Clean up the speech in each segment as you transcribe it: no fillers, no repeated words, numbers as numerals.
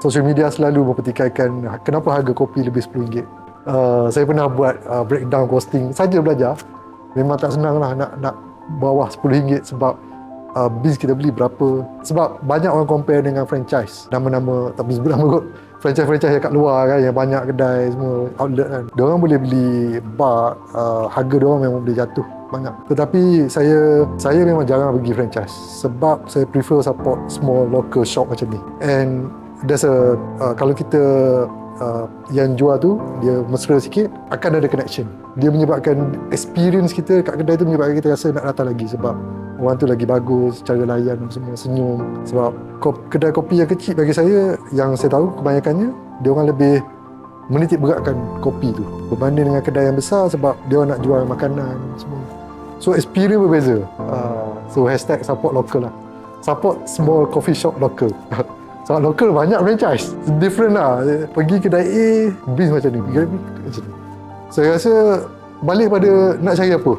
Sosial media selalu mempertikaikan kenapa harga kopi lebih RM10. Saya pernah buat breakdown costing saja belajar. Memang tak senang lah nak bawah RM10 sebab beans kita beli berapa. Sebab banyak orang compare dengan franchise. Nama-nama, tak boleh sebut nama kot. Franchise-franchise yang kat luar kan, yang banyak kedai semua, outlet kan. Diorang boleh beli bar, harga diorang memang boleh jatuh banyak. Tetapi saya memang jarang pergi franchise sebab saya prefer support small local shop macam ni. And there's kalau kita yang jual tu dia mesra sikit, akan ada connection. Dia menyebabkan experience kita kat kedai tu menyebabkan kita rasa nak datang lagi sebab orang tu lagi bagus, cara layan semua, senyum. Sebab kedai kopi yang kecil bagi saya, yang saya tahu kebanyakannya dia orang lebih menitik beratkan kopi tu berbanding dengan kedai yang besar sebab dia orang nak jual makanan semua. So experience berbeza. So hashtag support local lah. Support small coffee shop local. Sebab local banyak franchise. Different lah. Pergi kedai A, beans macam ni. Pergi kedai B, macam ni. Saya rasa balik pada nak cari apa.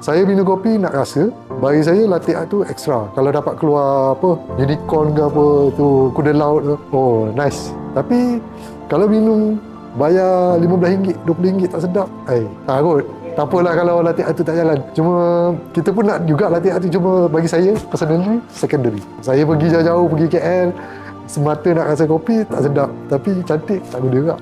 Saya minum kopi nak rasa. Bagi saya latte art tu extra. Kalau dapat keluar apa, unicorn ke apa tu, kuda laut tu. Oh, nice. Tapi kalau minum bayar RM15, RM20 tak sedap. Tak kot. Tak apalah kalau latte art tu tak jalan. Cuma kita pun nak juga latte art tu, cuma bagi saya personally secondary. Saya pergi jauh-jauh, pergi KL semata nak rasa kopi tak sedap, tapi cantik tak guna juga.